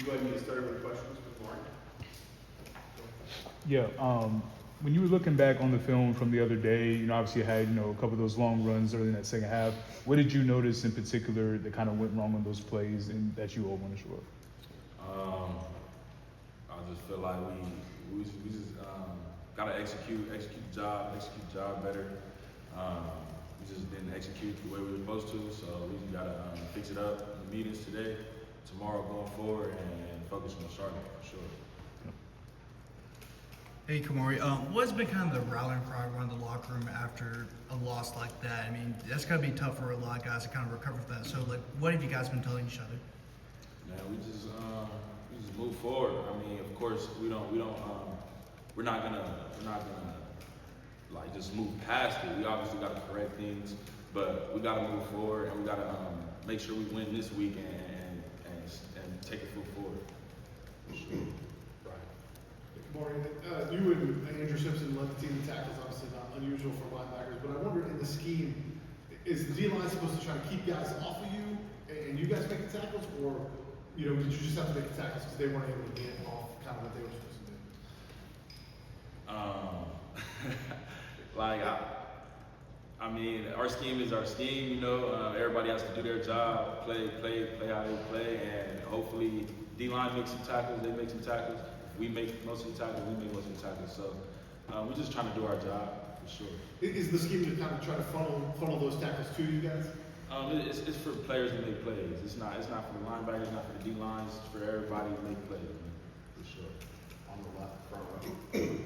go ahead and get started with questions with Khmori. Yeah, when you were looking back on the film from the other day, obviously you had, a couple of those long runs early in that second half. What did you notice in particular that kind of went wrong on those plays and that you all want to show up? I just feel like we just gotta execute the job better. We just didn't execute the way we were supposed to, so we just gotta fix it up in the meetings today, tomorrow going forward, and focus on Charlotte for sure. Hey, Khmori, what's been kind of the rallying cry around the locker room after a loss like that? I mean, that's got to be tough for a lot of guys to kind of recover from that. So, what have you guys been telling each other? Man, we just move forward. I mean, of course, we're not gonna like just move past it. We obviously got to correct things, but we got to move forward, and we got to make sure we win this week and take it forward. For sure. Khmori, you and Andrew Simpson led the team in tackles, obviously not unusual for linebackers, but I wondered in the scheme, is the D-line supposed to try to keep guys off of you and you guys make the tackles, or did you just have to make the tackles because they weren't able to get off kind of what they were supposed to do? I mean, our scheme is our scheme, everybody has to do their job, play how they play, and hopefully D-line makes some tackles, they make some tackles. We make most of the tackles, we make most of the tackles. So we're just trying to do our job, for sure. Is the scheme to kind of try to funnel those tackles to you guys? It's for players to make plays. It's not for the linebackers, it's not for the D-lines, it's for everybody to make plays, man, for sure. On the left, front row.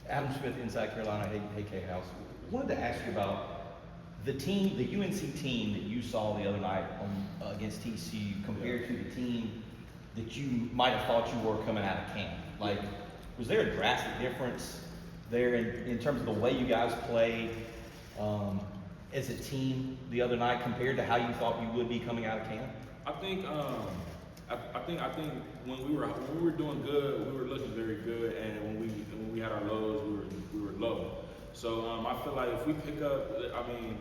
Adam Smith, Inside Carolina, hey K-House. Wanted to ask you about the UNC team that you saw the other night against TCU compared to the team that you might have thought you were coming out of camp. Like, was there a drastic difference there in terms of the way you guys played as a team the other night compared to how you thought you would be coming out of camp? I think when we were doing good, we were looking very good, and when we had our lows, we were low. So I feel like if we pick up,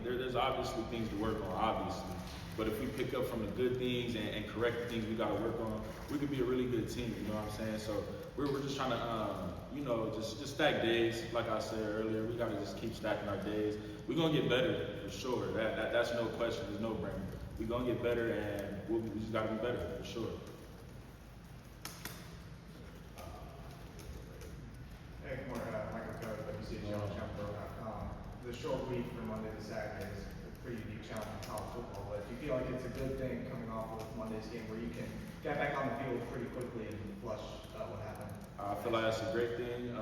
there's obviously things to work on, obviously. But if we pick up from the good things and correct the things we got to work on, we could be a really good team. You know what I'm saying? So we're just trying to, just stack days. Like I said earlier, we got to just keep stacking our days. We're gonna get better for sure. That's no question. There's no brainer. We're gonna get better, and we just got to be better for sure. Hey, Khmori, Michael Keller, WCHL.com. The short week from Monday to Saturday is a pretty unique challenge in college football, but do you feel like it's a good thing coming off of Monday's game where you can get back on the field pretty quickly and flush what happened? I feel like that's a great thing.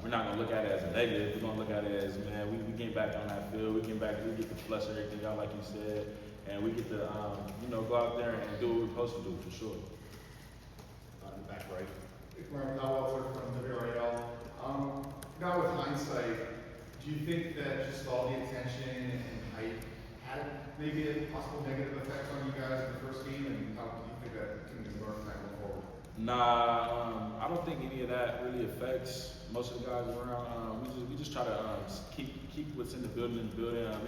We're not gonna look at it as a negative. We're gonna look at it as, man, we get back on that field. We get to flush everything out, like you said, and we get to, go out there and do what we're supposed to do for sure. Back right. Khmori, from WRAL. Now with hindsight, do you think that just all the attention and hype had maybe a possible negative effect on you guys in the first game, and how do you think that can be learned going forward? Nah, I don't think any of that really affects most of the guys around. We just try to keep what's in the building.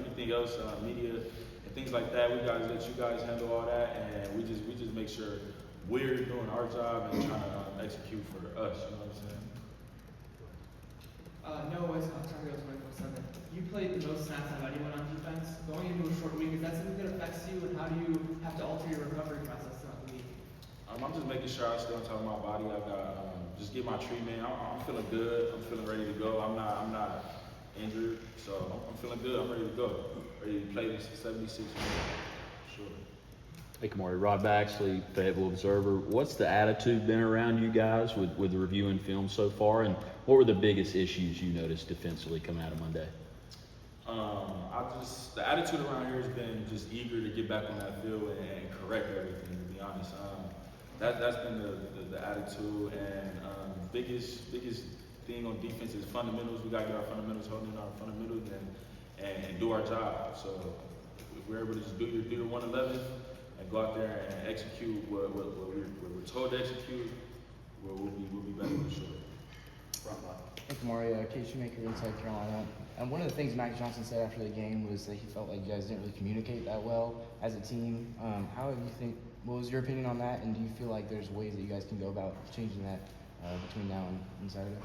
Anything else, media and things like that, we gotta let you guys handle all that, and we just make sure we're doing our job and trying to execute for us. You know what I'm saying? No, it's Ontario 24/7. You played the most snaps out of anyone on defense. Going into a short week, is that something that affects you, and how do you have to alter your recovery process throughout the week? I'm just making sure I stay on top of my body. I got just get my treatment. I'm feeling good. I'm feeling ready to go. I'm not injured, so I'm feeling good. I'm ready to go. Ready to play this 76 minutes. Sure. Hey, Khmori, Rob Baxley, Fayetteville Observer. What's the attitude been around you guys with reviewing film so far, and what were the biggest issues you noticed defensively coming out of Monday? The attitude around here has been just eager to get back on that field and correct everything. To be honest, that's been the attitude, and biggest thing on defense is fundamentals. We gotta get our fundamentals, holding in our fundamentals, and do our job. So if we're able to just do your 111 and go out there and execute what we're told to execute, we'll be better for sure. Hey, Khmori, Case Shoemaker, Inside Carolina. And one of the things Mac Johnson said after the game was that he felt like you guys didn't really communicate that well as a team. How do you think what was your opinion on that? And do you feel like there's ways that you guys can go about changing that between now and Saturday?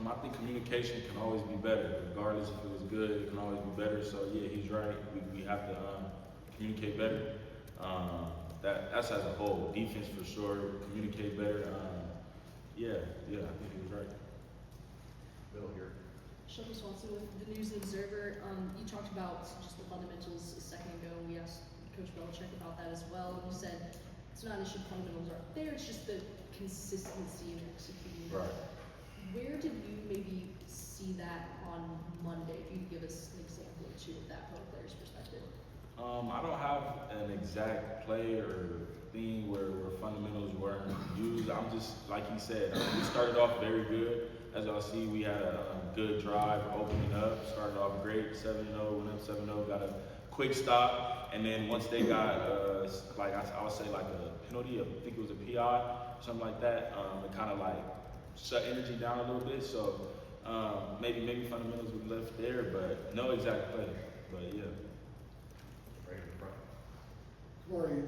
I think communication can always be better, regardless if it was good. It can always be better. So yeah, he's right. We have to communicate better. That's as a whole. Defense for sure. Communicate better. Yeah. I think he was right. Middle here. Shelby Swanson with the News and Observer. You talked about just the fundamentals a second ago. We asked Coach Belichick about that as well. You said it's not an issue, fundamentals aren't there. It's just the consistency in executing. Right. Where did you maybe see that on Monday? If you could give us an example or two of that from a player's perspective. I don't have an exact play or thing where fundamentals weren't used. I'm just, like he said, we started off very good. As y'all see, we had a good drive opening up, started off great, 7-0, went up 7-0, got a quick stop, and then once they got, I would say like a penalty, I think it was a PI, something like that, it kind of like shut energy down a little bit, so maybe fundamentals were left there, but no exact play, but yeah. Right in the front. Khmori,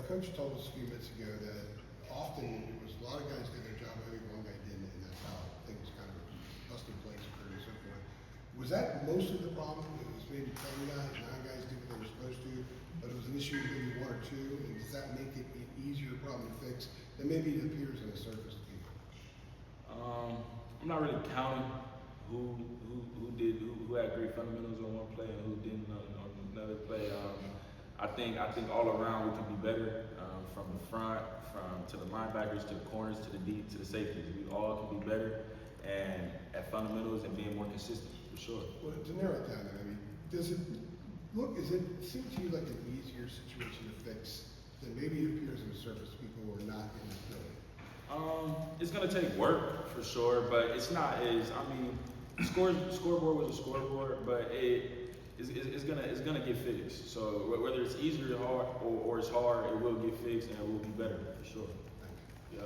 Coach told us a few minutes ago that often it was a lot of guys did their job, maybe one guy didn't, and that's how things kind of busting plays occurred and so forth. Was that most of the problem? It was maybe 10 guys, 9 guys did what they were supposed to, but it was an issue with maybe 1 or 2, and does that make it an easier problem to fix than maybe it appears on the surface to people? I'm not really counting who had great fundamentals on one play and who didn't on another play. I think all around we can be better, from the front, to the linebackers, to the corners, to the deep, to the safeties. We all can be better and at fundamentals and being more consistent for sure. Well, to narrow it down, then, I mean, does it seem to you like an easier situation to fix than maybe it appears on the surface to people who are not in the building? It's gonna take work for sure, but it's not as, scoreboard was a scoreboard, but it's gonna get fixed. So whether it's easier or hard or it's hard, it will get fixed and it will be better for sure. Yeah.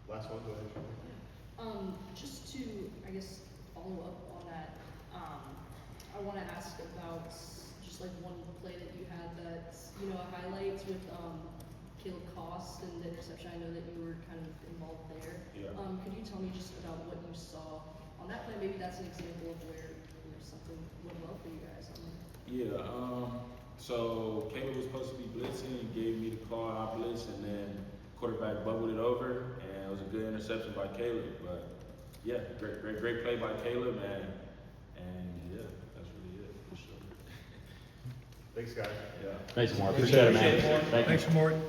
Last one, go ahead. Just to, I guess, follow up on that, I want to ask about just like one play that you had that, highlights with Caleb Cost and the interception. I know that you were kind of involved there. Yeah. Could you tell me just about what you saw on that play? Maybe that's an example of where something went well for you guys. Yeah. So Caleb was supposed to be blitzing. He gave me the call, I blitzed, and then quarterback bubbled it over, and it was a good interception by Caleb. But yeah, great play by Caleb, and yeah, that's really it for sure. Thanks, guys. Yeah. Thanks, Mark. Appreciate it, man. Thank you. Thanks, Khmori.